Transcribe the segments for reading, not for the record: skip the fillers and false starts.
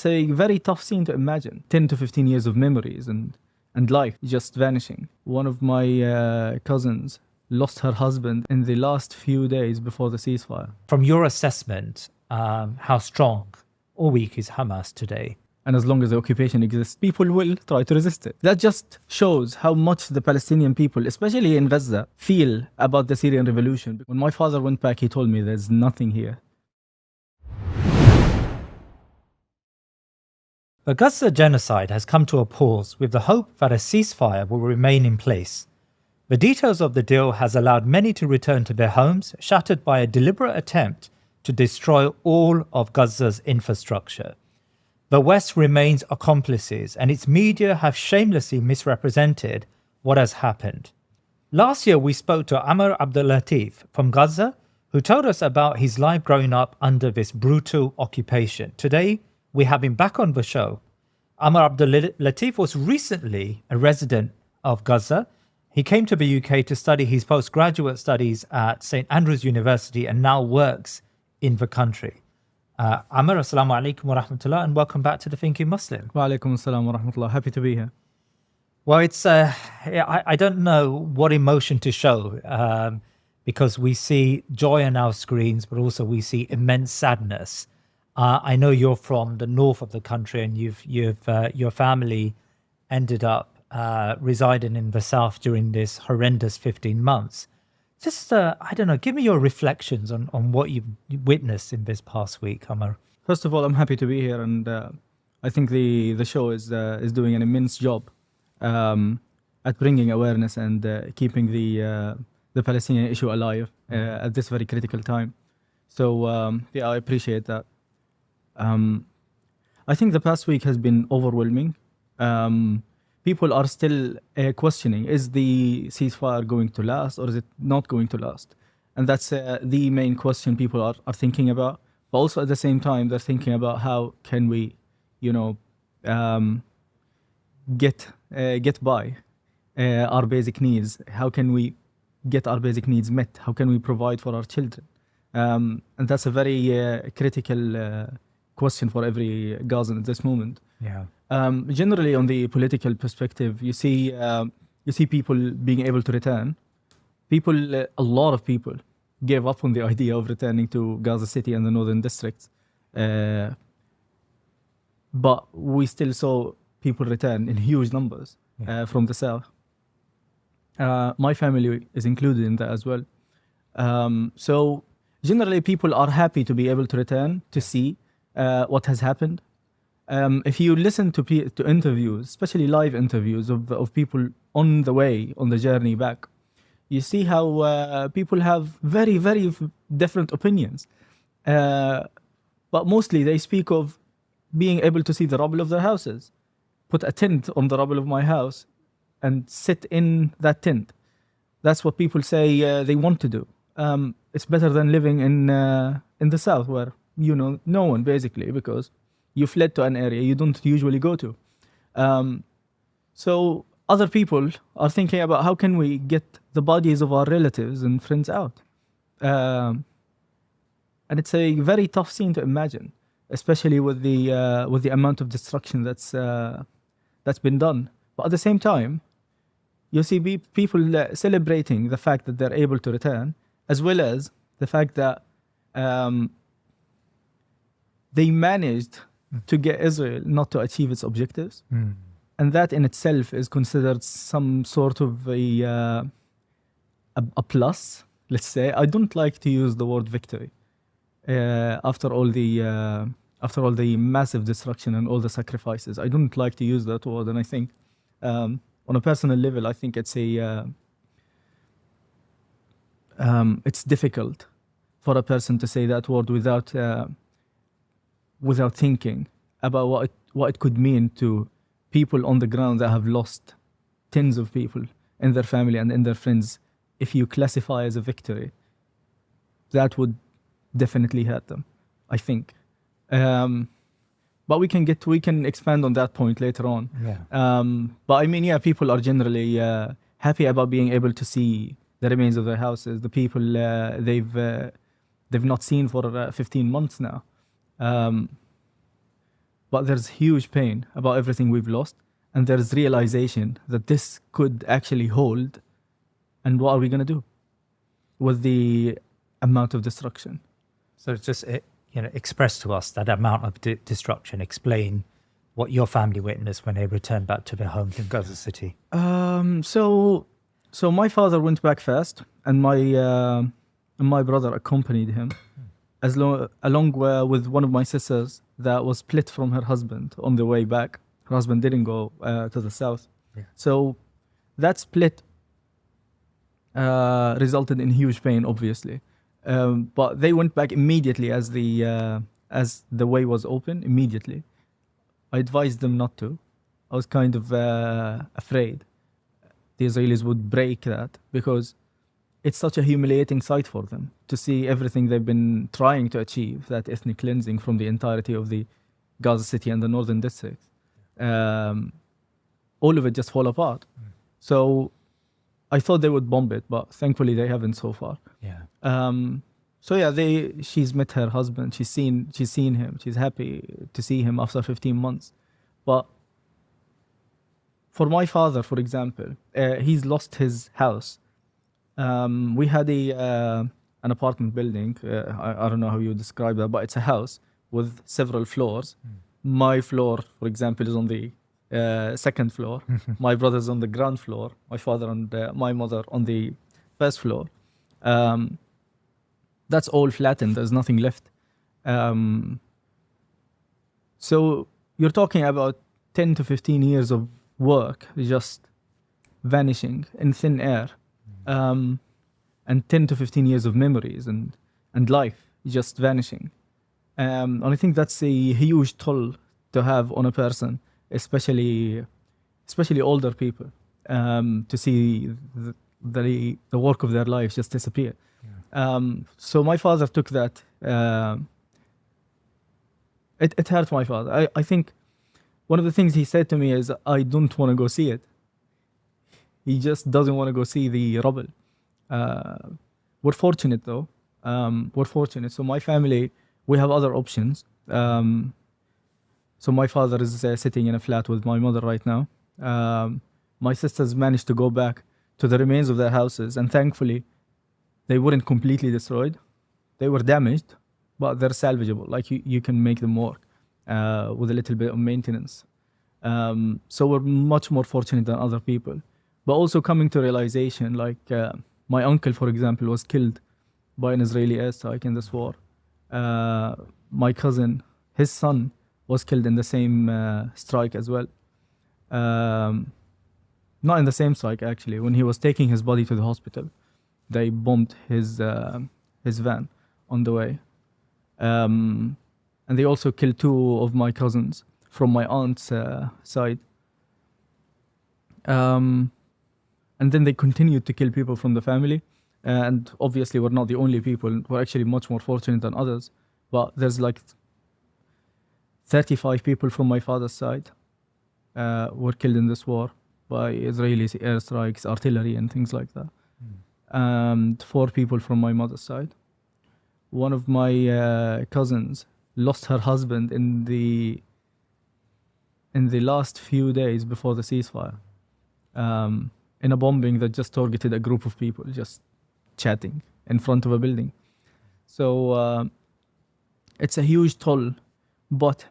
it's a very tough scene to imagine. 10 to 15 years of memories and life just vanishing. One of my cousins lost her husband in the last few days before the ceasefire. From your assessment, how strong or weak is Hamas today? And as long as the occupation exists, people will try to resist it. That just shows how much the Palestinian people, especially in Gaza, feel about the Syrian revolution. When my father went back, he told me there's nothing here. The Gaza genocide has come to a pause with the hope that a ceasefire will remain in place. The details of the deal has allowed many to return to their homes, shattered by a deliberate attempt to destroy all of Gaza's infrastructure. The West remains accomplices, and its media have shamelessly misrepresented what has happened. Last year, we spoke to Amr Abdul Latif from Gaza, who told us about his life growing up under this brutal occupation. Today, we have him back on the show. Amr Abdul Latif was recently a resident of Gaza. He came to the UK to study his postgraduate studies at St. Andrews University and now works in the country. Amr, assalamu alaikum wa rahmatullah, and welcome back to The Thinking Muslim. Wa alaikum assalam wa rahmatullah. Happy to be here. Well, it's I don't know what emotion to show because we see joy on our screens, but also we see immense sadness. I know you're from the north of the country, and your family ended up residing in the south during this horrendous 15 months. Just, I don't know, give me your reflections on what you've witnessed in this past week, Amr. First of all, I'm happy to be here, and I think the show is doing an immense job at bringing awareness and keeping the Palestinian issue alive at this very critical time. So, yeah, I appreciate that. I think the past week has been overwhelming. People are still questioning, is the ceasefire going to last or is it not going to last? And that's the main question people are thinking about. But also at the same time, they're thinking about how can we, get by our basic needs? How can we get our basic needs met? How can we provide for our children? And that's a very critical question for every Gazan at this moment. Yeah. Generally, on the political perspective, you see people being able to return. A lot of people gave up on the idea of returning to Gaza City and the northern districts. But we still saw people return in huge numbers from the south. My family is included in that as well. So generally, people are happy to be able to return to see what has happened. If you listen to interviews, especially live interviews of people on the journey back, you see how people have very, very different opinions. But mostly they speak of being able to see the rubble of their houses, put a tent on the rubble of my house and sit in that tent. That's what people say they want to do. It's better than living in the south where, no one basically, because you fled to an area you don't usually go to. So other people are thinking about how can we get the bodies of our relatives and friends out. And it's a very tough scene to imagine, especially with the amount of destruction that's been done. But at the same time, you see people celebrating the fact that they're able to return, as well as the fact that they managed to get Israel not to achieve its objectives. And that in itself is considered some sort of a plus, let's say. I don't like to use the word victory after all the massive destruction and all the sacrifices. I don't like to use that word, and I think on a personal level, I think it's it's difficult for a person to say that word without thinking about what it could mean to people on the ground that have lost tens of people in their family and in their friends. If you classify as a victory, that would definitely hurt them, I think. But we can expand on that point later on. Yeah. But I mean, people are generally happy about being able to see the remains of their houses, the people they've not seen for 15 months now. but there's huge pain about everything we've lost, and there's realization that this could actually hold, and what are we going to do with the amount of destruction? So it's just, express to us that amount of destruction. Explain what your family witnessed when they returned back to their homes in Gaza City. So my father went back fast, and my brother accompanied him, along with one of my sisters that was split from her husband on the way back. Her husband didn't go to the south, so that split resulted in huge pain, obviously. But they went back immediately as the way was open. Immediately, I advised them not to. I was kind of afraid the Israelis would break that, because it's such a humiliating sight for them to see everything they've been trying to achieve, that ethnic cleansing from the entirety of the Gaza City and the northern district. All of it just fall apart. So I thought they would bomb it, but thankfully they haven't so far. She's met her husband. She's seen him. She's happy to see him after 15 months. But for my father, for example, he's lost his house. We had an apartment building. I don't know how you describe that, but it's a house with several floors. My floor, for example, is on the second floor. My brother's on the ground floor. My father and my mother on the first floor. That's all flattened. There's nothing left. So you're talking about 10 to 15 years of work just vanishing in thin air. And 10 to 15 years of memories and life just vanishing. And I think that's a huge toll to have on a person, especially older people, to see the work of their lives just disappear. So my father took that. It hurt my father. I think one of the things he said to me is, I don't want to go see it. He just doesn't want to go see the rubble. We're fortunate though. We're fortunate. So my family, we have other options. So my father is sitting in a flat with my mother right now. My sisters managed to go back to the remains of their houses, and thankfully they weren't completely destroyed. They were damaged, but they're salvageable. Like you can make them work with a little bit of maintenance. So we're much more fortunate than other people. But also coming to realization, like my uncle, for example, was killed by an Israeli airstrike in this war. My cousin, his son, was killed in the same strike as well. Not in the same strike, actually. When he was taking his body to the hospital, they bombed his van on the way. And they also killed 2 of my cousins from my aunt's side. And then they continued to kill people from the family. And obviously we're not the only people. We're actually much more fortunate than others. But there's like 35 people from my father's side were killed in this war by Israeli airstrikes, artillery and things like that. And 4 people from my mother's side. One of my cousins lost her husband in the last few days before the ceasefire. In a bombing that just targeted a group of people just chatting in front of a building. So it's a huge toll, but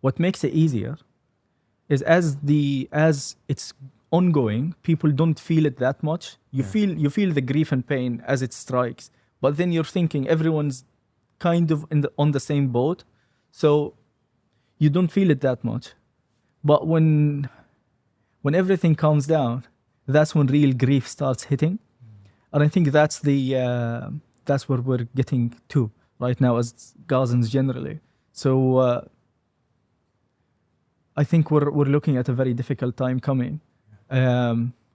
what makes it easier is as it's ongoing, people don't feel it that much. You feel the grief and pain as it strikes, but then you're thinking everyone's kind of on the same boat, so you don't feel it that much. But when everything calms down, that's when real grief starts hitting. And I think that's where we're getting to right now as Gazans generally. So I think we're looking at a very difficult time coming.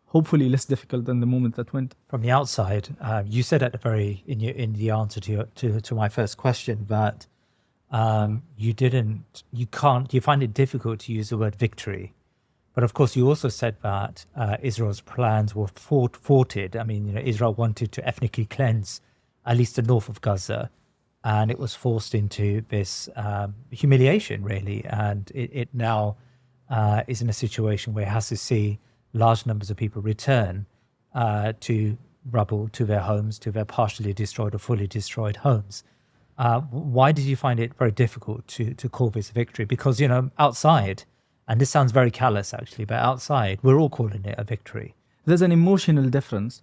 Hopefully less difficult than the moment that went. From the outside, you said at the in the answer to my first question that you find it difficult to use the word victory. But of course, you also said that Israel's plans were thwarted. I mean, Israel wanted to ethnically cleanse at least the north of Gaza. and it was forced into this humiliation, really. And it now is in a situation where it has to see large numbers of people return to rubble, to their homes, to their partially destroyed or fully destroyed homes. Why did you find it very difficult to call this a victory? Because, you know, outside, and this sounds very callous actually, but outside, we're all calling it a victory. There's an emotional difference.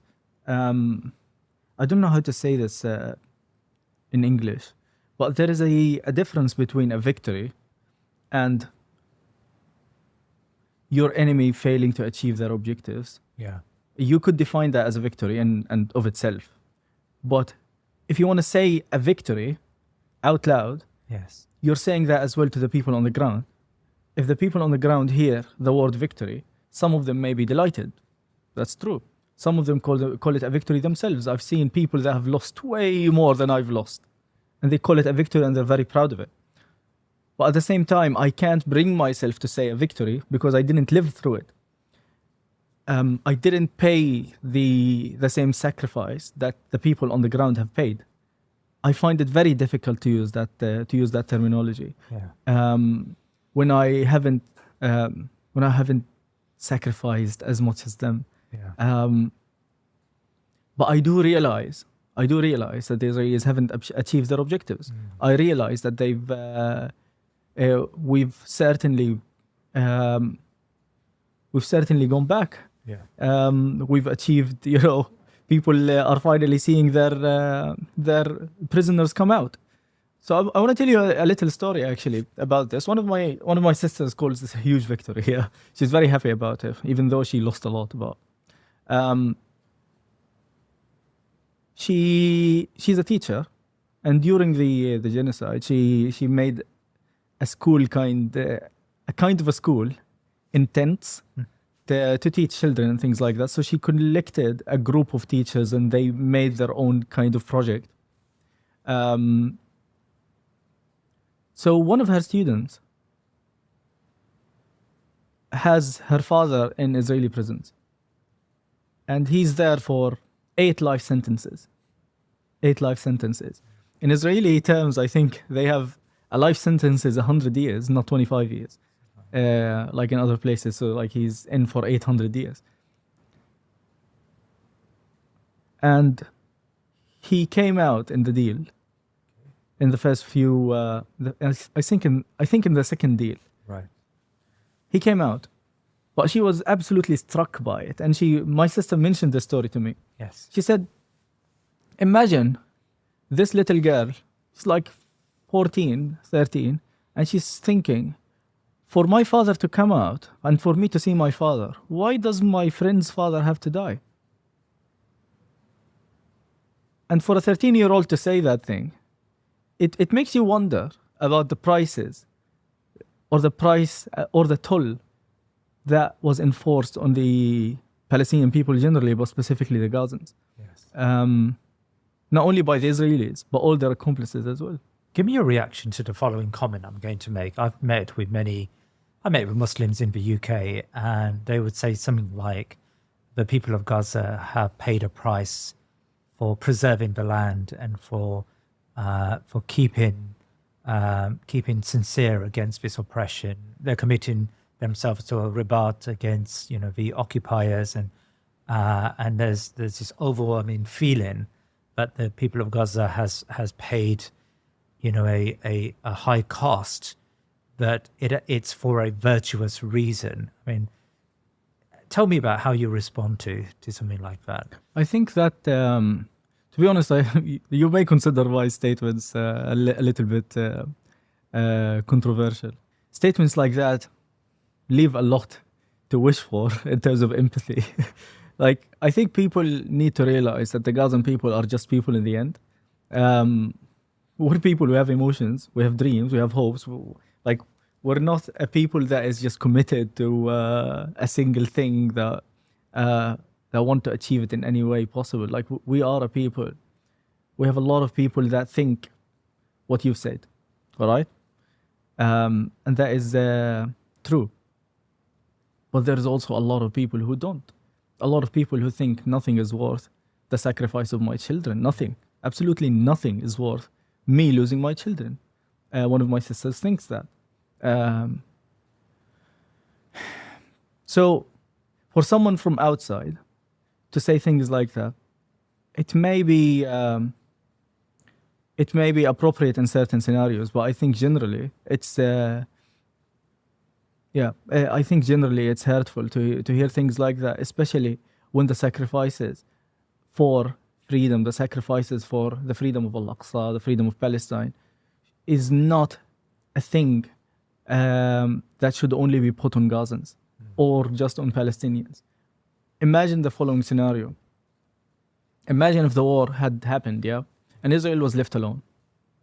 I don't know how to say this in English, but there is a difference between a victory and your enemy failing to achieve their objectives. Yeah. You could define that as a victory and of itself. But if you want to say a victory out loud, Yes. you're saying that as well to the people on the ground. If the people on the ground hear the word victory, some of them may be delighted. That's true. Some of them call it a victory themselves. I've seen people that have lost way more than I've lost, and they call it a victory and they're very proud of it. But at the same time, I can't bring myself to say a victory because I didn't live through it. I didn't pay the same sacrifice that the people on the ground have paid. I find it very difficult to use that terminology. Yeah. When I haven't sacrificed as much as them. Yeah. But I do realize that the Israelis haven't achieved their objectives. I realize that we've certainly gone back. Yeah. We've achieved, you know, people are finally seeing their prisoners come out. So I want to tell you a little story actually about this. One of my sisters calls this a huge victory. Yeah, she's very happy about it, even though she lost a lot. But she's a teacher, and during the genocide, she made a school kind of a school in tents to teach children and things like that. So she collected a group of teachers, and they made their own kind of project. So one of her students has her father in Israeli prisons, and he's there for 8 life sentences. 8 life sentences. In Israeli terms, I think they have a life sentence is 100 years, not 25 years, like in other places. So like he's in for 800 years. And he came out in the deal. In the first few, I think in the second deal, Right. he came out, but she was absolutely struck by it. And my sister mentioned the story to me. Yes. She said, imagine this little girl, she's like 14, 13, and she's thinking, for my father to come out and for me to see my father, why does my friend's father have to die? And for a 13-year-old to say that thing, it makes you wonder about the prices or the price or the toll that was enforced on the Palestinian people generally, but specifically the Gazans. Yes. Not only by the Israelis, but all their accomplices as well. Give me your reaction to the following comment I'm going to make. I met with Muslims in the UK, and they would say something like, the people of Gaza have paid a price for preserving the land and for keeping sincere against this oppression. They're committing themselves to a rebut against, you know, the occupiers, and there's this overwhelming feeling that the people of Gaza has paid, you know, a high cost, that it's for a virtuous reason. I mean, tell me about how you respond to something like that. I think that, to be honest, you may consider my statements a little bit controversial. Statements like that leave a lot to wish for in terms of empathy. Like, I think people need to realize that the Gazan people are just people in the end. We're people who have emotions, we have dreams, we have hopes. Like, we're not a people that is just committed to a single thing that want to achieve it in any way possible. Like, we are a people. We have a lot of people that think what you've said, all right? And that is true. But there's also a lot of people who don't. A lot of people who think nothing is worth the sacrifice of my children. Nothing, absolutely nothing is worth me losing my children. One of my sisters thinks that. So for someone from outside to say things like that, it may be appropriate in certain scenarios, but I think generally it's I think generally it's hurtful to hear things like that, especially when the sacrifices for freedom, the sacrifices for the freedom of Al-Aqsa, the freedom of Palestine, is not a thing that should only be put on Gazans or just on Palestinians. Imagine the following scenario. Imagine if the war had happened, and Israel was left alone.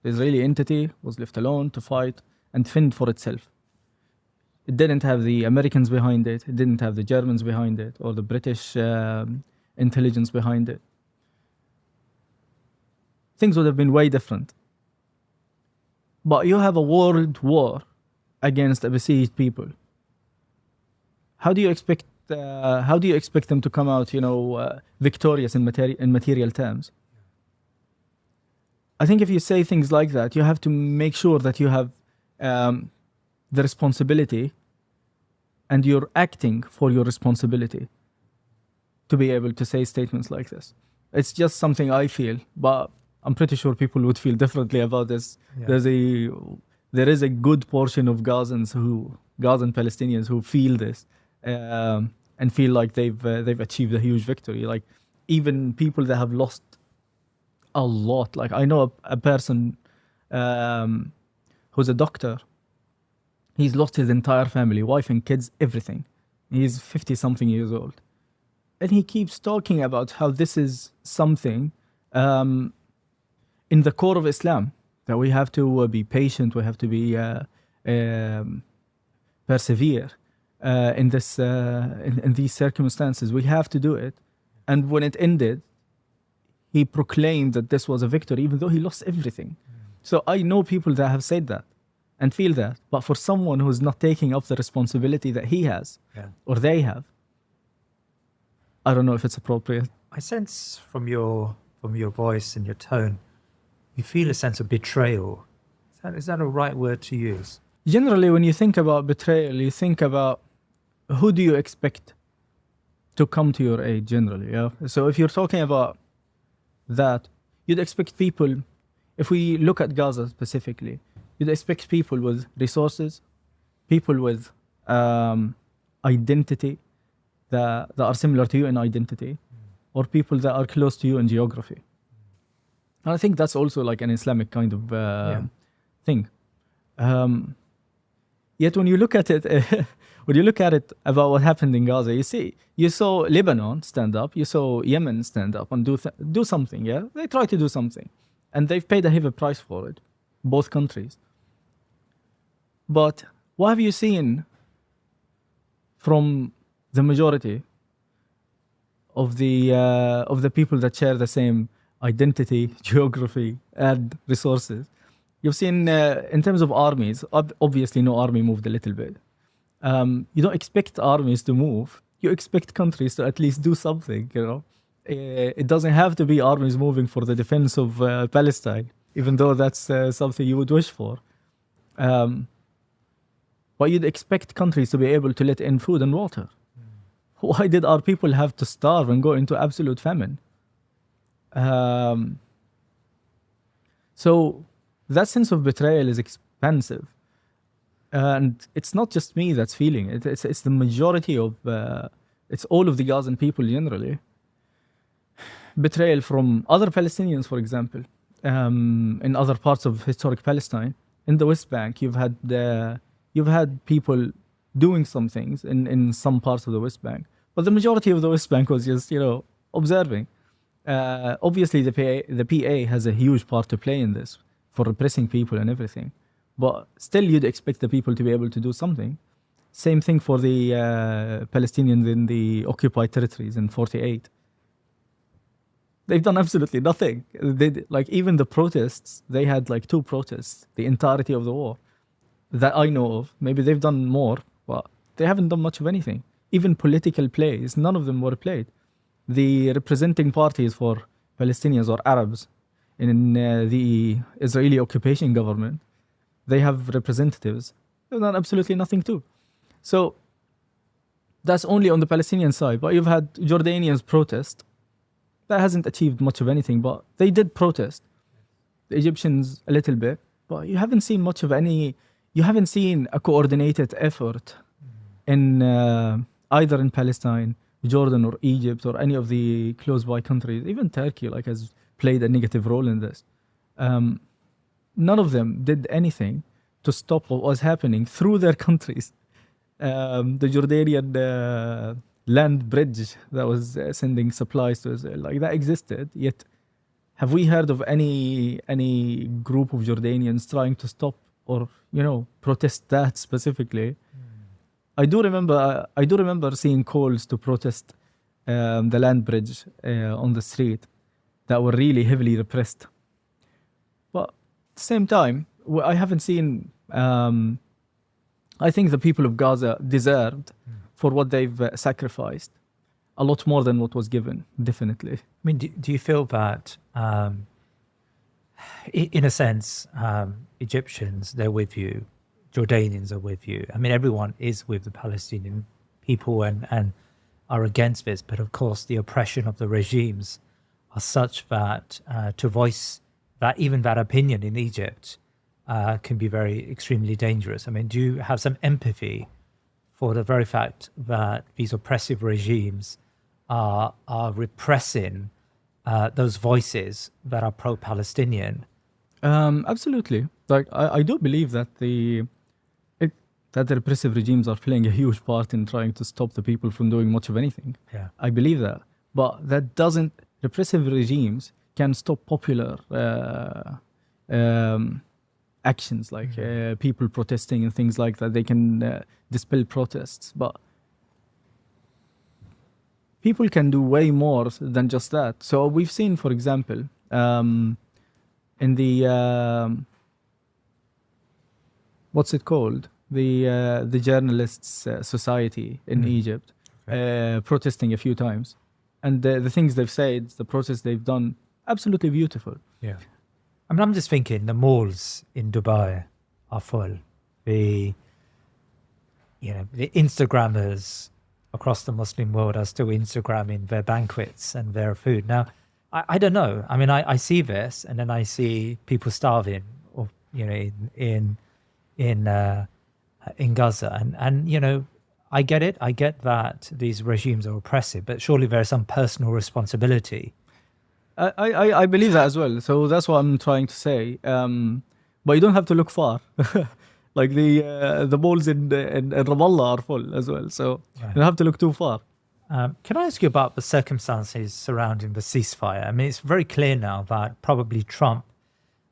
The Israeli entity was left alone to fight and fend for itself. It didn't have the Americans behind it. It didn't have the Germans behind it or the British intelligence behind it. Things would have been way different. But you have a world war against a besieged people. How do you expect them to come out, victorious in material terms? I think if you say things like that, you have to make sure that you have the responsibility and you're acting for your responsibility to be able to say statements like this. It's just something I feel, but I'm pretty sure people would feel differently about this. Yeah. There is a good portion of Gazan Palestinians who feel this and feel like they've achieved a huge victory. Like even people that have lost a lot. Like I know a person who's a doctor. He's lost his entire family, wife and kids, everything. He's 50-something years old. And he keeps talking about how this is something in the core of Islam, that we have to be patient, we have to be persevere in these circumstances. We have to do it. And when it ended, he proclaimed that this was a victory, even though he lost everything. So I know people that have said that and feel that. But for someone who's not taking up the responsibility that he has or they have, I don't know if it's appropriate. I sense from your voice and your tone, you feel a sense of betrayal. Is that a right word to use? Generally, when you think about betrayal, you think about who do you expect to come to your aid generally, yeah? So if you're talking about that, you'd expect people, if we look at Gaza specifically, you'd expect people with resources, people with identity that are similar to you in identity, or people that are close to you in geography. And I think that's also like an Islamic kind of thing. Yet when you look at it, about what happened in Gaza, you saw Lebanon stand up, you saw Yemen stand up and do something. Yeah, they try to do something, and they've paid a heavy price for it, both countries. But what have you seen from the majority of the people that share the same identity, geography, and resources? You've seen, in terms of armies, obviously no army moved a little bit. You don't expect armies to move. You expect countries to at least do something, It doesn't have to be armies moving for the defense of Palestine, even though that's something you would wish for. But you'd expect countries to be able to let in food and water. Why did our people have to starve and go into absolute famine? So that sense of betrayal is expansive. And it's not just me that's feeling it. It's the majority of, it's all of the Gazan people generally. Betrayal from other Palestinians, for example, in other parts of historic Palestine. In the West Bank, you've had people doing some things in some parts of the West Bank. But the majority of the West Bank was just, observing. Obviously, the PA has a huge part to play in this for repressing people and everything. But still, you'd expect the people to be able to do something. Same thing for the Palestinians in the occupied territories in 48. They've done absolutely nothing. Even the protests, they had 2 protests the entirety of the war that I know of. Maybe they've done more, but they haven't done much of anything. Even political plays, none of them were played. The representing parties for Palestinians or Arabs in the Israeli occupation government, they have representatives. They've done absolutely nothing too. So that's only on the Palestinian side. But you've had Jordanians protest. That hasn't achieved much of anything, but they did protest. The Egyptians a little bit, but you haven't seen much of any. You haven't seen a coordinated effort in either in Palestine, Jordan, or Egypt, or any of the close by countries. Even Turkey, like, has played a negative role in this. None of them did anything to stop what was happening through their countries. The Jordanian land bridge that was sending supplies to Israel, like, that existed. Yet, have we heard of any group of Jordanians trying to stop or protest that specifically? I do remember seeing calls to protest the land bridge on the street that were really heavily repressed. But at the same time, I haven't seen. I think the people of Gaza deserved for what they've sacrificed a lot more than what was given, definitely. I mean, do you feel that, in a sense, Egyptians, they're with you, Jordanians are with you. I mean, everyone is with the Palestinian people and are against this. But of course, the oppression of the regimes are such that to voice that, even that opinion in Egypt, can be extremely dangerous. I mean, do you have some empathy for the very fact that these oppressive regimes are repressing those voices that are pro-Palestinian? Absolutely. Like, I do believe that the repressive regimes are playing a huge part in trying to stop the people from doing much of anything. Yeah. I believe that. But that doesn't. Repressive regimes can stop popular actions, like people protesting and things like that. They can dispel protests, but people can do way more than just that. So we've seen, for example, in the what's it called? The Journalists Society in Egypt, protesting a few times, and the things they've said, the protests they've done, absolutely beautiful. Yeah. I mean, I'm just thinking the malls in Dubai are full. The Instagrammers across the Muslim world are still Instagramming their banquets and their food. Now, I don't know. I mean, I see this, and then I see people starving, or in Gaza, and I get it. I get that these regimes are oppressive, but surely there is some personal responsibility. I believe that as well. So that's what I'm trying to say. But you don't have to look far. Like the malls in Ramallah are full as well. So you don't have to look too far. Can I ask you about the circumstances surrounding the ceasefire? I mean, it's very clear now that probably Trump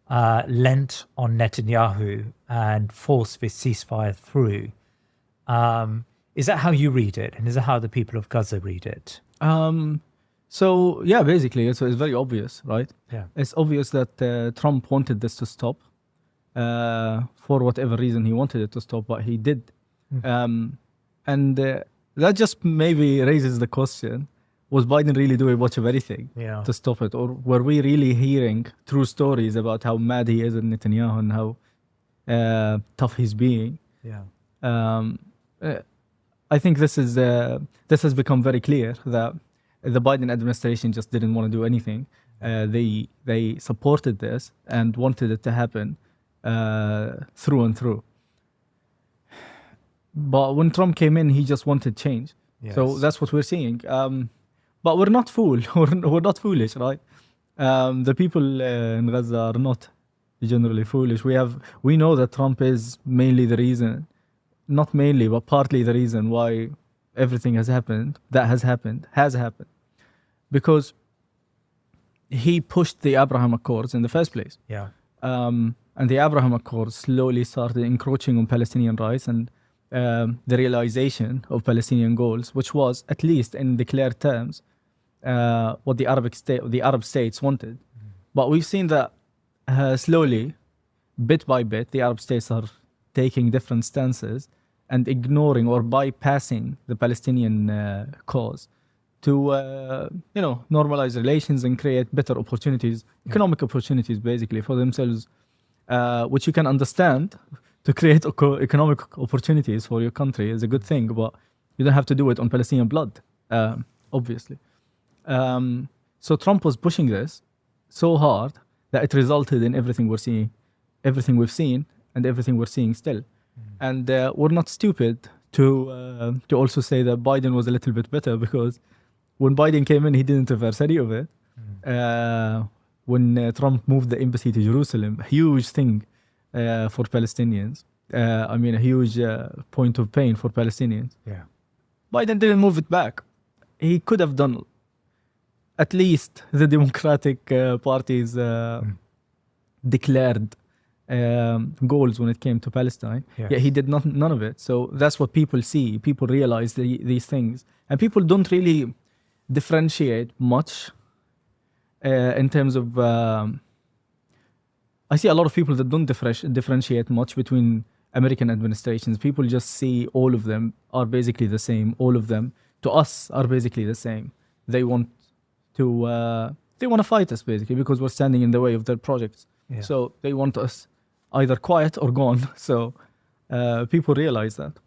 lent on Netanyahu and forced this ceasefire through. Is that how you read it? And is that how the people of Gaza read it? So, yeah, basically, it's very obvious, right? Yeah. It's obvious that Trump wanted this to stop for whatever reason he wanted it to stop, but he did. And that just maybe raises the question, was Biden really doing much of anything to stop it? Or were we really hearing true stories about how mad he is at Netanyahu and how tough he's being? Yeah. I think this has become very clear that the Biden administration just didn't want to do anything. They supported this and wanted it to happen through and through. But when Trump came in, he just wanted change. Yes. So that's what we're seeing. But we're not we're not foolish, right? The people in Gaza are not generally foolish. We know that Trump is mainly the reason, not mainly, but partly the reason why everything has happened, because he pushed the Abraham Accords in the first place. Yeah. And the Abraham Accords slowly started encroaching on Palestinian rights and the realization of Palestinian goals, which was, at least in declared terms, what the Arab states wanted. But we've seen that slowly, bit by bit, the Arab states are taking different stances and ignoring or bypassing the Palestinian cause. to normalize relations and create better opportunities, economic opportunities basically for themselves, which you can understand. To create economic opportunities for your country is a good thing, but you don't have to do it on Palestinian blood, obviously. So Trump was pushing this so hard that it resulted in everything we've seen, and everything we're seeing still. And we're not stupid to also say that Biden was a little bit better, because when Biden came in, he didn't reverse any of it. When Trump moved the embassy to Jerusalem, a huge thing for Palestinians. I mean, a huge point of pain for Palestinians. Yeah. Biden didn't move it back. He could have done at least the Democratic Party's declared goals when it came to Palestine. Yes. Yet he did none of it. So that's what people see. People realize these things. And people don't really differentiate much in terms of... I see a lot of people that don't differentiate much between American administrations. People just see all of them are basically the same. All of them, to us, are basically the same. They want to fight us basically because we're standing in the way of their projects. Yeah. So they want us either quiet or gone. So people realize that.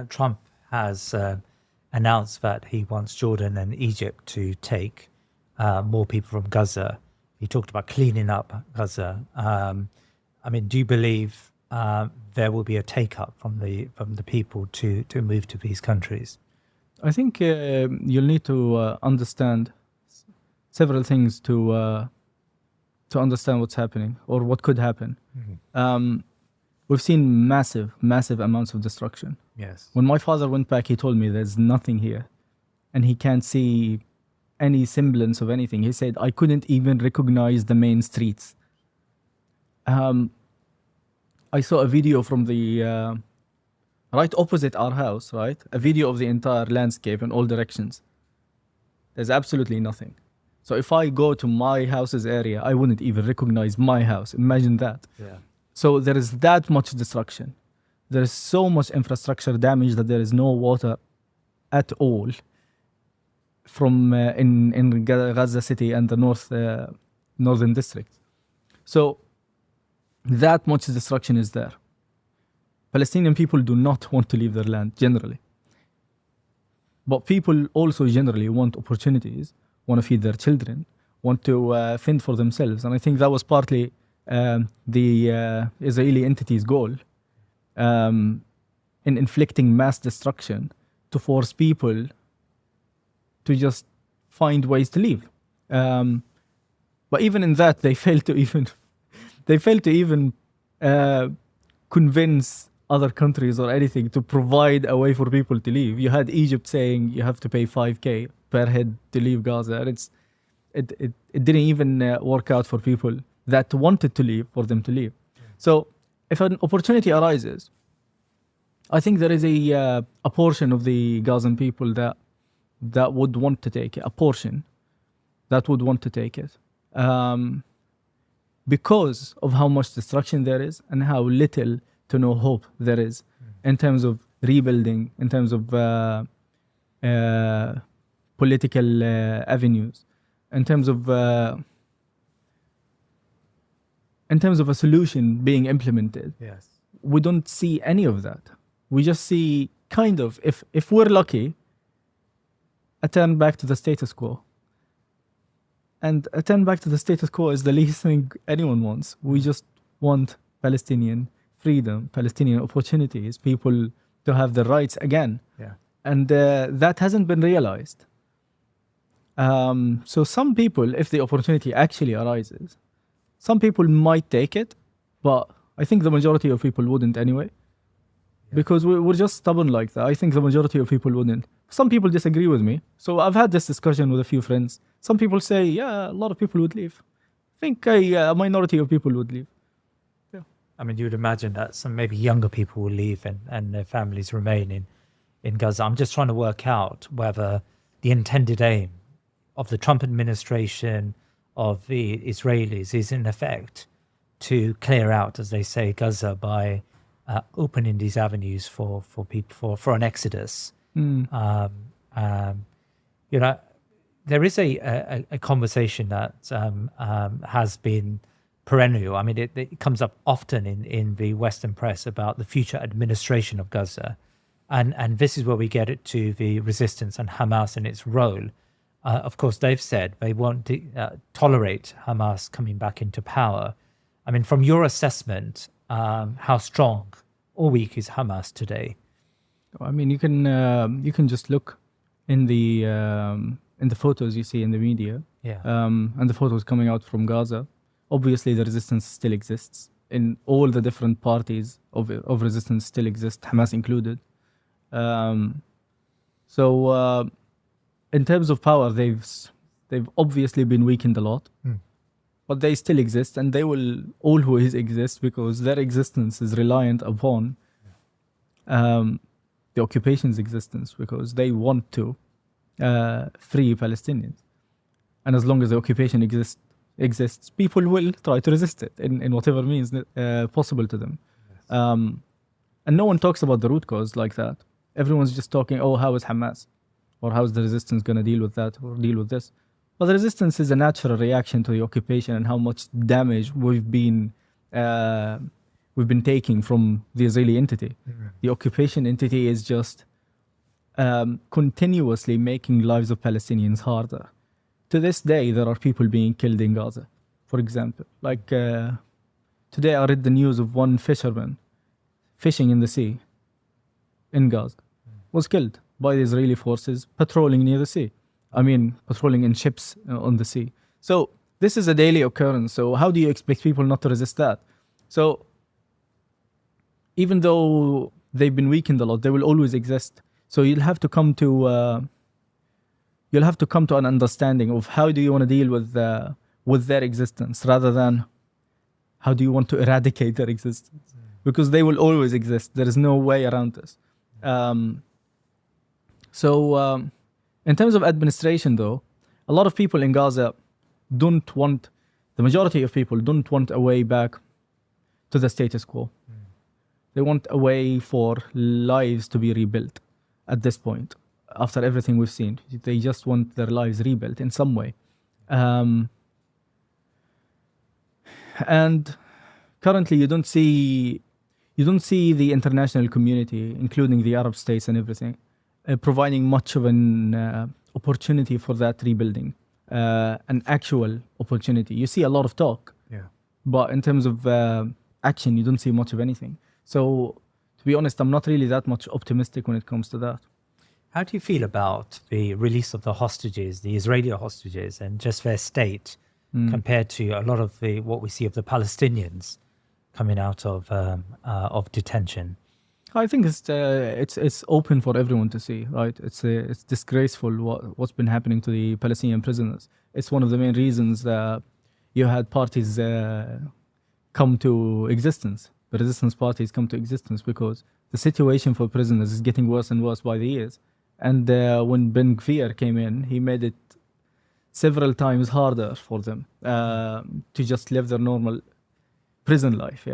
Trump has announced that he wants Jordan and Egypt to take more people from Gaza. He talked about cleaning up Gaza. I mean, do you believe there will be a take-up from the people to move to these countries? I think you'll need to understand several things to understand what's happening or what could happen. Mm-hmm. We've seen massive amounts of destruction. Yes. When my father went back, he told me there's nothing here, and he can't see any semblance of anything. He said, I couldn't even recognize the main streets. I saw a video from the right opposite our house, right? A video of the entire landscape in all directions. There's absolutely nothing. So if I go to my house's area, I wouldn't even recognize my house. Imagine that. Yeah. So there is that much destruction. There is so much infrastructure damage that there is no water at all from in Gaza City and the northern district. So that much destruction is there. Palestinian people do not want to leave their land generally. But people also generally want opportunities, want to feed their children, want to fend for themselves. And I think that was partly the Israeli entity's goal in inflicting mass destruction to force people to just find ways to leave. But even in that, they failed to even convince other countries or anything to provide a way for people to leave. You had Egypt saying you have to pay $5,000 per head to leave Gaza, and it didn't even work out for people that wanted to leave for them to leave. So if an opportunity arises, I think there is a portion of the Gazan people that would want to take it, a portion that would want to take it, because of how much destruction there is and how little to no hope there is in terms of rebuilding, in terms of political avenues, in terms of a solution being implemented. Yes. We don't see any of that. We just see kind of, if we're lucky, a turn back to the status quo. And a turn back to the status quo is the least thing anyone wants. We just want Palestinian freedom, Palestinian opportunities, people to have their rights again. Yeah. And that hasn't been realized. So some people, if the opportunity actually arises, some people might take it, but I think the majority of people wouldn't anyway. Yeah. Because we're just stubborn like that. I think the majority of people wouldn't. Some people disagree with me. So I've had this discussion with a few friends. Some people say, yeah, a lot of people would leave. I think a minority of people would leave. Yeah. I mean, you would imagine that some maybe younger people will leave and their families remain in Gaza. I'm just trying to work out whether the intended aim of the Trump administration, of the Israelis, is in effect to clear out, as they say, Gaza by opening these avenues for people for an exodus. Mm. You know, there is a conversation that has been perennial. I mean, it comes up often in the Western press about the future administration of Gaza. And this is where we get it to the resistance and Hamas and its role. Of course, they've said they won't tolerate Hamas coming back into power. I mean, from your assessment, how strong or weak is Hamas today? I mean, you can just look in the photos you see in the media, and the photos coming out from Gaza. Obviously, the resistance still exists in all the different parties of resistance still exist, Hamas included. So in terms of power, they've obviously been weakened a lot, but they still exist, and they will always exist because their existence is reliant upon the occupation's existence, because they want to free Palestinians. And as long as the occupation exists, people will try to resist it in whatever means possible to them. And no one talks about the root cause like that. Everyone's just talking, oh, how is Hamas? Or how is the resistance going to deal with that or deal with this? But the resistance is a natural reaction to the occupation and how much damage we've been taking from the Israeli entity. The occupation entity is just continuously making lives of Palestinians harder. To this day, there are people being killed in Gaza, for example. Like today, I read the news of one fisherman fishing in the sea in Gaza, was killed by the Israeli forces patrolling near the sea. I mean, patrolling in ships on the sea. So this is a daily occurrence. So how do you expect people not to resist that? So even though they've been weakened a lot, they will always exist. So you'll have to come to an understanding of how do you want to deal with their existence, rather than how do you want to eradicate their existence, because they will always exist. There is no way around this. So in terms of administration, though, a lot of people in Gaza the majority of people don't want a way back to the status quo. They want a way for lives to be rebuilt at this point. After everything we've seen, they just want their lives rebuilt in some way. And currently, you don't see the international community, including the Arab states and everything, providing much of an opportunity for that rebuilding, an actual opportunity. You see a lot of talk, but in terms of action, you don't see much of anything. So, to be honest, I'm not really that much optimistic when it comes to that. How do you feel about the release of the hostages, the Israeli hostages, and just their state compared to a lot of what we see of the Palestinians coming out of detention? I think it's open for everyone to see, right? It's disgraceful what's been happening to the Palestinian prisoners. It's one of the main reasons that you had parties come to existence. The resistance parties come to existence because the situation for prisoners is getting worse and worse by the years. And when Ben Gvir came in, he made it several times harder for them to just live their normal prison life.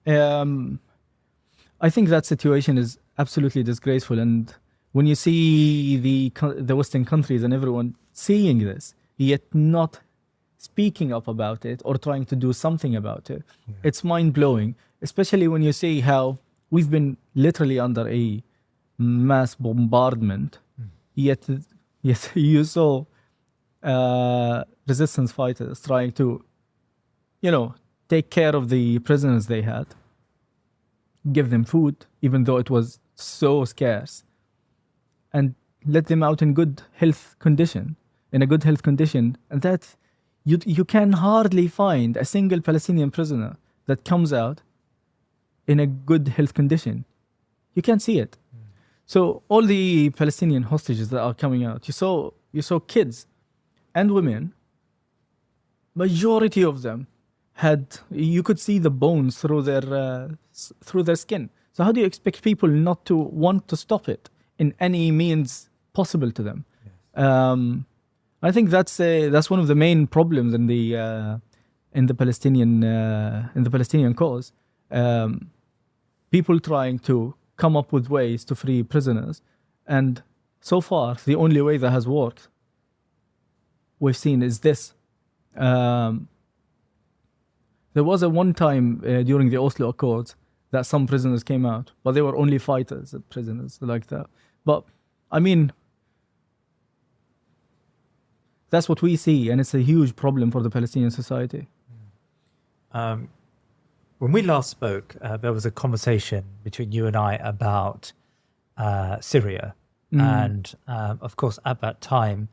I think that situation is absolutely disgraceful. And when you see the Western countries and everyone seeing this, yet not speaking up about it or trying to do something about it, it's mind-blowing, especially when you see how we've been literally under a mass bombardment, yet you saw resistance fighters trying to, take care of the prisoners they had, give them food, even though it was so scarce, and let them out in a good health condition, and that you can hardly find a single Palestinian prisoner that comes out in a good health condition. You can't see it. So all the Palestinian hostages that are coming out, you saw kids and women. Majority of them you could see the bones through their skin. So how do you expect people not to want to stop it in any means possible to them? I think that's one of the main problems in the Palestinian cause. People trying to come up with ways to free prisoners, and so far the only way that has worked we've seen is this. There was a one time during the Oslo Accords that some prisoners came out, but they were only fighters, prisoners like that. But I mean, that's what we see, and it's a huge problem for the Palestinian society. When we last spoke, there was a conversation between you and I about Syria. And of course, at that time,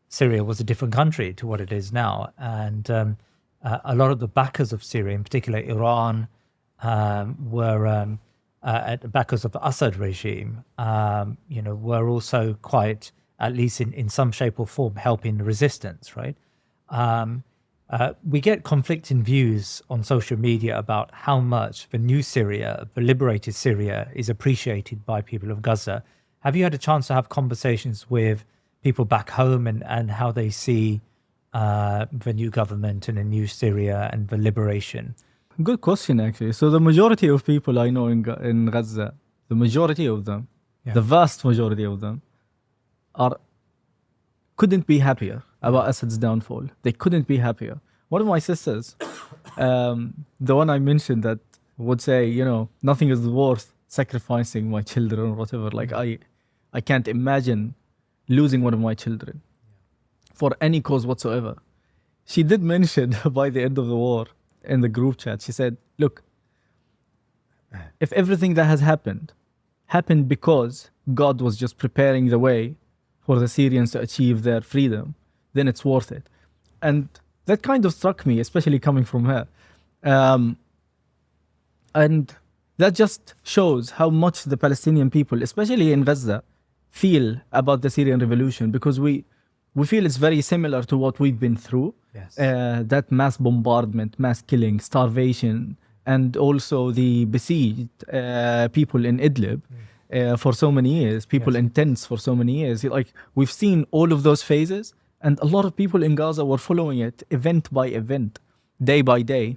Syria was a different country to what it is now. And a lot of the backers of Syria, in particular Iran, were backers of the Assad regime, were also quite, at least in some shape or form, helping the resistance, right? We get conflicting views on social media about how much the new Syria, the liberated Syria, is appreciated by people of Gaza. Have you had a chance to have conversations with people back home and how they see the new government and the new Syria and the liberation? Good question, actually. So the majority of people I know in Gaza, the majority of them, the vast majority of them, couldn't be happier about Assad's downfall. They couldn't be happier. One of my sisters, the one I mentioned that would say, nothing is worth sacrificing my children or whatever. Like I can't imagine losing one of my children for any cause whatsoever. She did mention by the end of the war in the group chat, she said, look, if everything that has happened because God was just preparing the way for the Syrians to achieve their freedom, then it's worth it. And that kind of struck me, especially coming from her. And that just shows how much the Palestinian people, especially in Gaza, feel about the Syrian revolution, because we feel it's very similar to what we've been through. Yes. That mass bombardment, mass killing, starvation, and also the besieged people in Idlib for so many years, people in tents for so many years. Like, we've seen all of those phases, and a lot of people in Gaza were following it event by event, day by day,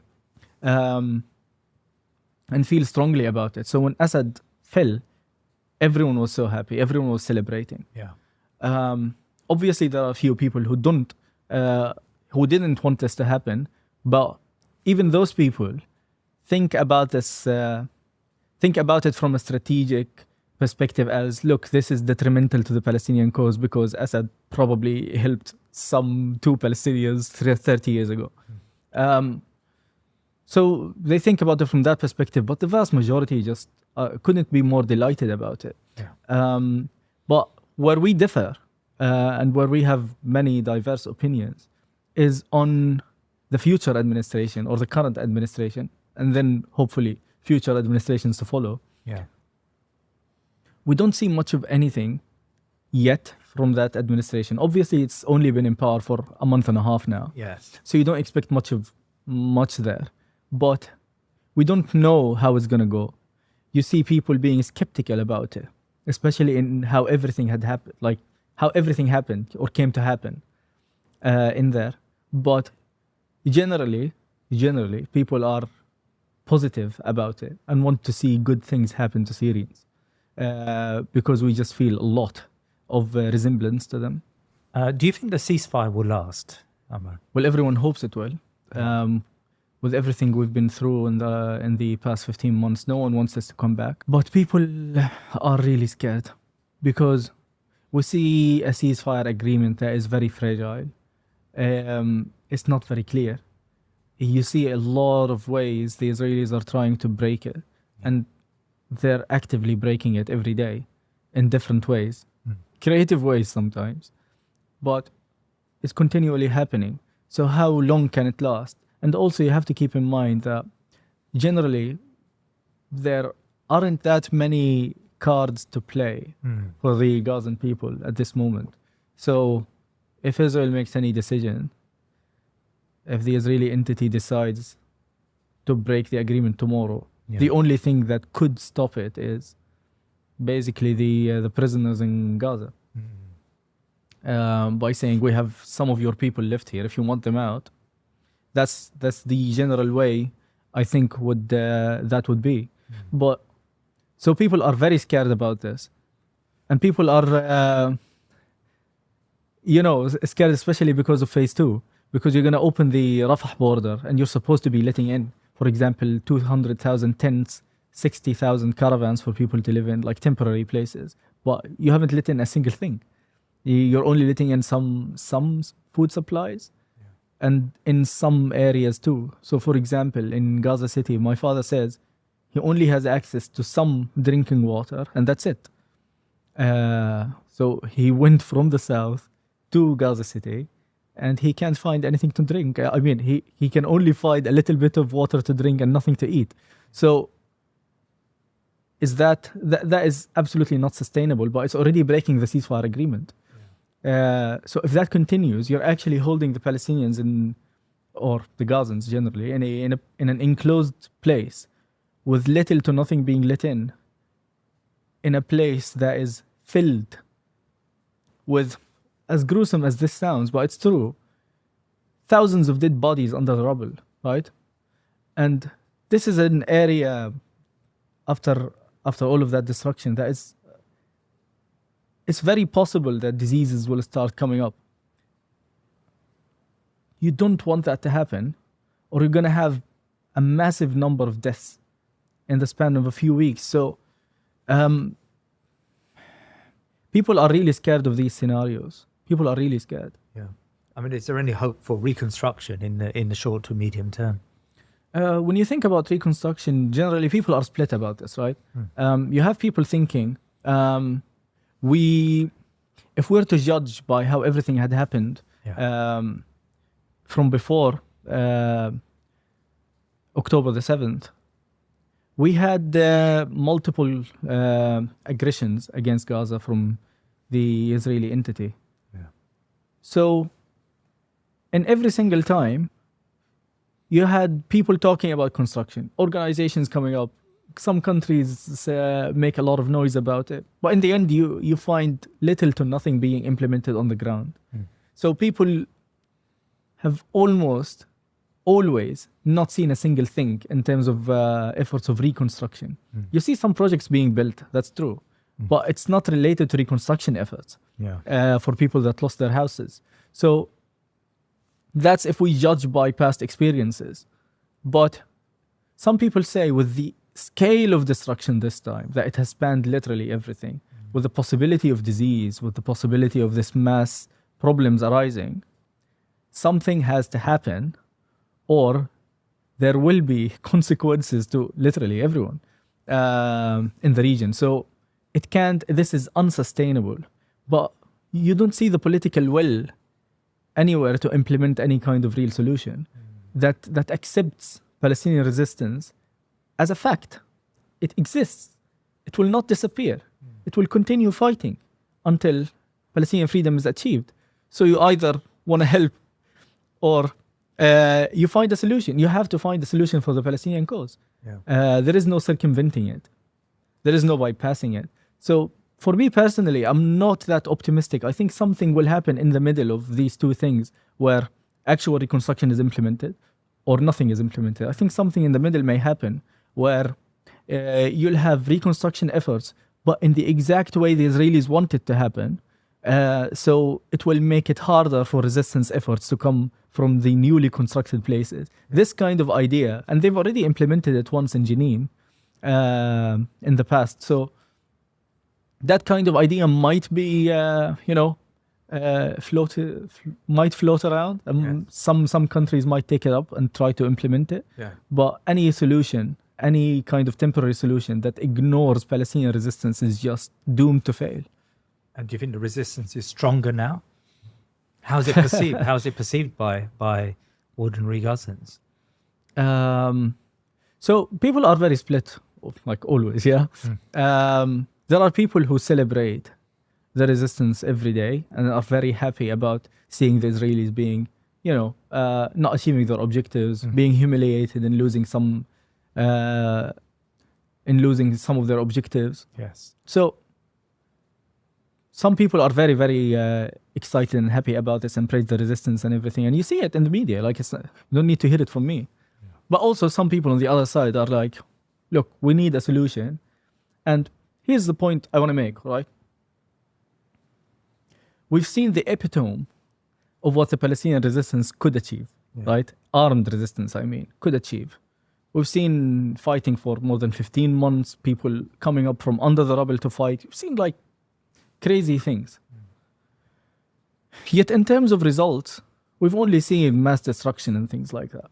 and feel strongly about it. So when Assad fell, everyone was so happy, everyone was celebrating. Yeah. Obviously, there are a few people who didn't want this to happen, but even those people think about this, think about it from a strategic perspective as, look, this is detrimental to the Palestinian cause because Assad probably helped some 2 Palestinians 30 years ago. So they think about it from that perspective, but the vast majority just couldn't be more delighted about it. Yeah. But where we differ, and where we have many diverse opinions, is on the future administration or the current administration, and then hopefully future administrations to follow. Yeah. We don't see much of anything yet from that administration. Obviously, it's only been in power for a month and a half now. Yes. So you don't expect much there. But we don't know how it's going to go. You see people being skeptical about it, especially in how everything had happened, like how everything happened or came to happen in there. But generally, people are positive about it and want to see good things happen to Syrians because we just feel a lot of resemblance to them. Do you think the ceasefire will last, Amar? Well, everyone hopes it will. With everything we've been through in the past 15 months, no one wants this to come back. But people are really scared because we see a ceasefire agreement that is very fragile. It's not very clear. You see a lot of ways the Israelis are trying to break it, and they're actively breaking it every day in different ways, creative ways sometimes, but it's continually happening. So how long can it last? And also you have to keep in mind that generally there aren't that many cards to play for the Gazan people at this moment. So if Israel makes any decision, if the Israeli entity decides to break the agreement tomorrow, the only thing that could stop it is basically the prisoners in Gaza. By saying, we have some of your people left here, if you want them out. That's the general way I think that would be. But so people are very scared about this, and people are scared especially because of phase 2, because you're going to open the Rafah border and you're supposed to be letting in, for example, 200,000 tents, 60,000 caravans for people to live in, like temporary places. But you haven't let in a single thing. You're only letting in some food supplies, and in some areas too. So, for example, in Gaza City, my father says he only has access to some drinking water, and that's it. So he went from the south to Gaza City, and he can't find anything to drink. I mean, he can only find a little bit of water to drink and nothing to eat. So that is absolutely not sustainable, but it's already breaking the ceasefire agreement. So if that continues, you're actually holding the Palestinians or the Gazans generally in an enclosed place with little to nothing being let in a place that is filled with, as gruesome as this sounds, but it's true, thousands of dead bodies under the rubble, right? And this is an area after all of that destruction that is, it's very possible that diseases will start coming up. You don't want that to happen, or you're going to have a massive number of deaths in the span of a few weeks. So people are really scared of these scenarios. People are really scared. Yeah. I mean, is there any hope for reconstruction in the short to medium term? When you think about reconstruction, generally people are split about this, right? You have people thinking, if we're to judge by how everything had happened from before October the 7th, we had multiple aggressions against Gaza from the Israeli entity. So, in every single time, you had people talking about construction, organizations coming up. Some countries make a lot of noise about it, but in the end, you find little to nothing being implemented on the ground. So people have almost always not seen a single thing in terms of efforts of reconstruction. You see some projects being built, that's true, but it's not related to reconstruction efforts for people that lost their houses. So that's if we judge by past experiences. But some people say with the scale of destruction this time, that it has spanned literally everything, with the possibility of disease, with the possibility of this mass problems arising, something has to happen, or there will be consequences to literally everyone in the region. So this is unsustainable. But you don't see the political will anywhere to implement any kind of real solution that accepts Palestinian resistance as a fact. It exists. It will not disappear. It will continue fighting until Palestinian freedom is achieved. So you either want to help or you find a solution. You have to find a solution for the Palestinian cause. There is no circumventing it. There is no bypassing it. So for me personally, I'm not that optimistic. I think something will happen in the middle of these two things, where actual reconstruction is implemented or nothing is implemented. I think something in the middle may happen where you'll have reconstruction efforts, but in the exact way the Israelis want it to happen. So it will make it harder for resistance efforts to come from the newly constructed places. This kind of idea, and they've already implemented it once in Jenin in the past. So that kind of idea might be, might float around. Some countries might take it up and try to implement it. But any solution, any kind of temporary solution that ignores Palestinian resistance is just doomed to fail. And do you think the resistance is stronger now? How is it perceived? How is it perceived by ordinary Gazans? So people are very split, like always. There are people who celebrate the resistance every day and are very happy about seeing the Israelis being, not achieving their objectives, being humiliated and losing some of their objectives. So some people are very, very excited and happy about this and praise the resistance and everything. And you see it in the media. Like, you don't need to hear it from me. But also some people on the other side are like, look, we need a solution. And here's the point I want to make, right? we've seen the epitome of what the Palestinian resistance could achieve, right? Armed resistance, I mean, could achieve. We've seen fighting for more than 15 months, people coming up from under the rubble to fight. We've seen like crazy things. Yet in terms of results, we've only seen mass destruction and things like that.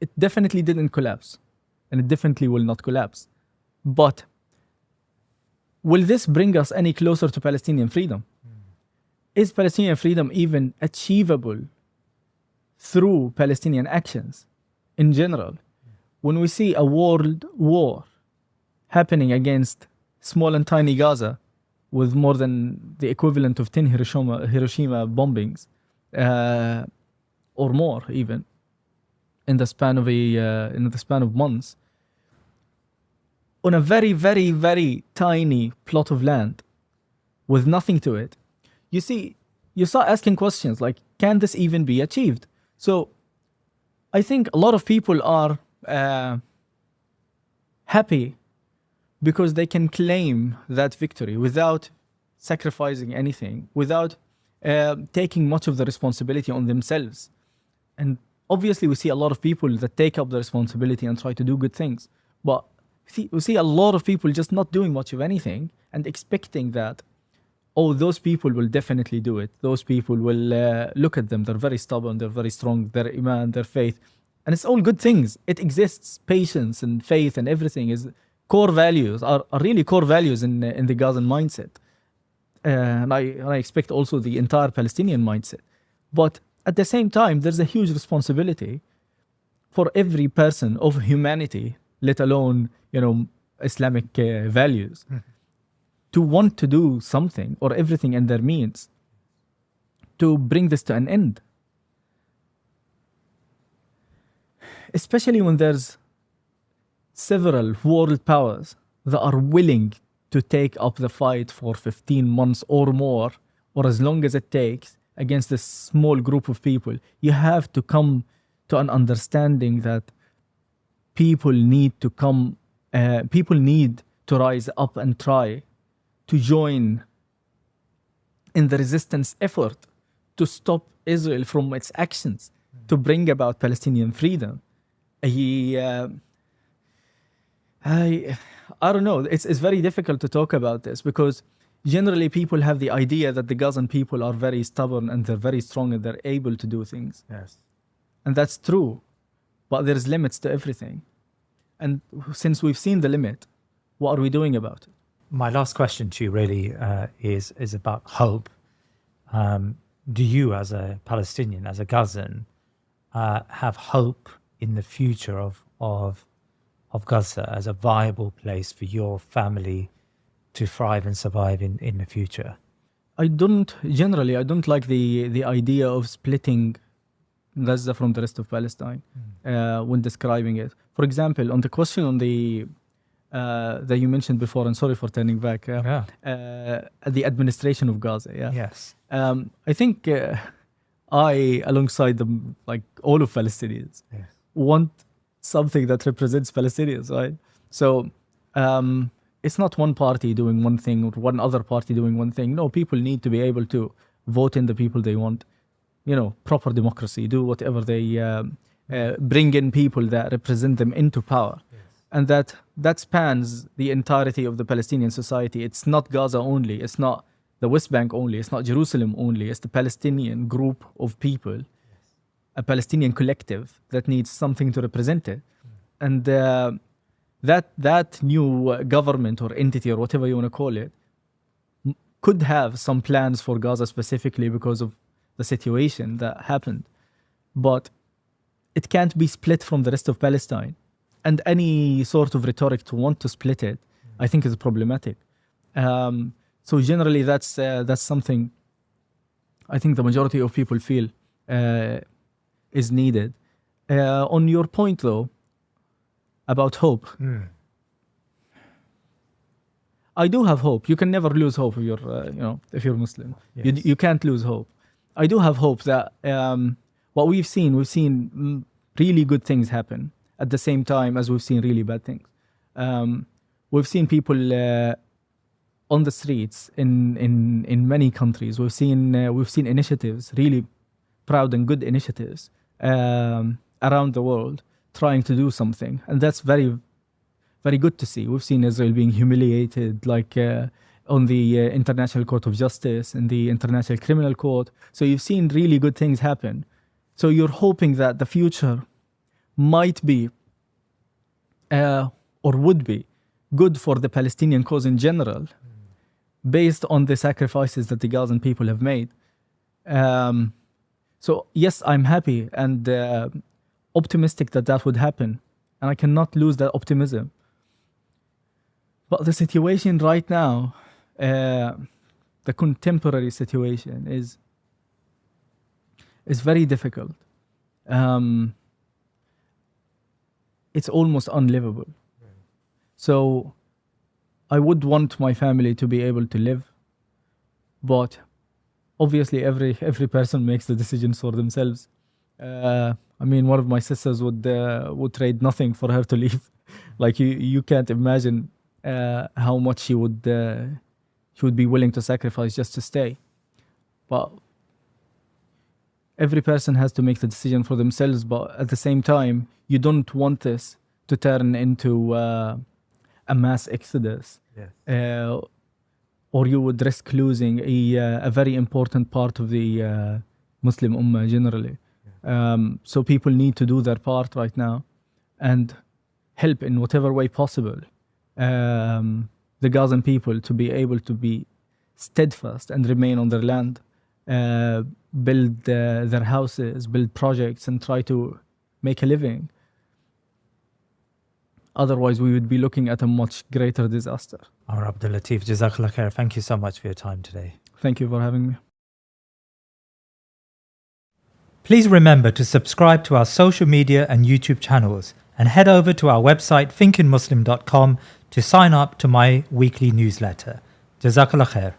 It definitely didn't collapse, and it definitely will not collapse. But will this bring us any closer to Palestinian freedom? Is Palestinian freedom even achievable through Palestinian actions in general? When we see a world war happening against small and tiny Gaza with more than the equivalent of 10 Hiroshima bombings, or more even, in the span of months, on a very, very, very tiny plot of land with nothing to it, you start asking questions like, can this even be achieved? So I think a lot of people are happy because they can claim that victory without sacrificing anything, without taking much of the responsibility on themselves. And obviously we see a lot of people that take up the responsibility and try to do good things. But we see a lot of people just not doing much of anything and expecting that, oh, those people will definitely do it. Those people will look at them. They're very stubborn. They're very strong. Their iman, their faith. And it's all good things. It exists. Patience and faith and everything is core values, are really core values in the Gazan mindset. And I expect also the entire Palestinian mindset. But at the same time, there's a huge responsibility for every person of humanity, let alone, Islamic values, to want to do something or everything in their means to bring this to an end. Especially when there's several world powers that are willing to take up the fight for 15 months or more, or as long as it takes, against a small group of people. You have to come to an understanding that people need to rise up and try to join in the resistance effort to stop Israel from its actions, to bring about Palestinian freedom. I don't know. It's very difficult to talk about this because generally people have the idea that the Gazan people are very stubborn and they're very strong and they're able to do things. Yes. And that's true. But there's limits to everything. And since we've seen the limit, what are we doing about it? My last question to you really is about hope. Do you, as a Palestinian, as a Gazan, have hope in the future of Gaza as a viable place for your family to thrive and survive in the future? I don't like the idea of splitting Gaza from the rest of Palestine when describing it. For example, on the question on the that you mentioned before, and sorry for turning back, the administration of Gaza. Yes. I think I, alongside them, like all of Palestinians, want something that represents Palestinians, right? So it's not one party doing one thing or one other party doing one thing. No, people need to be able to vote in the people they want. Proper democracy, do whatever they bring in people that represent them into power. And that spans the entirety of the Palestinian society. It's not Gaza only. It's not the West Bank only. It's not Jerusalem only. It's the Palestinian group of people, a Palestinian collective that needs something to represent it. And that new government or entity or whatever you want to call it could have some plans for Gaza specifically because of the situation that happened. But it can't be split from the rest of Palestine. And any sort of rhetoric to want to split it, I think is problematic. So generally, that's something I think the majority of people feel is needed. On your point, though, about hope, I do have hope. You can never lose hope if you're Muslim. Yes. You can't lose hope. I do have hope that what we've seen really good things happen at the same time as we've seen really bad things. We've seen people on the streets in many countries. We've seen initiatives, really proud and good initiatives around the world trying to do something, and that's very, very good to see. We've seen Israel being humiliated, like on the International Court of Justice and the International Criminal Court. So you've seen really good things happen. So you're hoping that the future might be or would be good for the Palestinian cause in general, based on the sacrifices that the Gazan people have made. So yes, I'm happy and optimistic that would happen, and I cannot lose that optimism. But the situation right now, the contemporary situation is very difficult. It's almost unlivable. So I would want my family to be able to live, but obviously every person makes the decisions for themselves. I mean, one of my sisters would trade nothing for her to leave. Like you can't imagine how much she would be willing to sacrifice just to stay. But every person has to make the decision for themselves. But at the same time, you don't want this to turn into a mass exodus. Yes. Or you would risk losing a very important part of the Muslim Ummah generally. So people need to do their part right now and help in whatever way possible the Gazan people to be able to be steadfast and remain on their land, build their houses, build projects, and try to make a living. Otherwise, we would be looking at a much greater disaster. Amr Abdul Latif, Jazakallah khair. Thank you so much for your time today. Thank you for having me. Please remember to subscribe to our social media and YouTube channels, and head over to our website thinkinmuslim.com to sign up to my weekly newsletter. Jazakallah khair.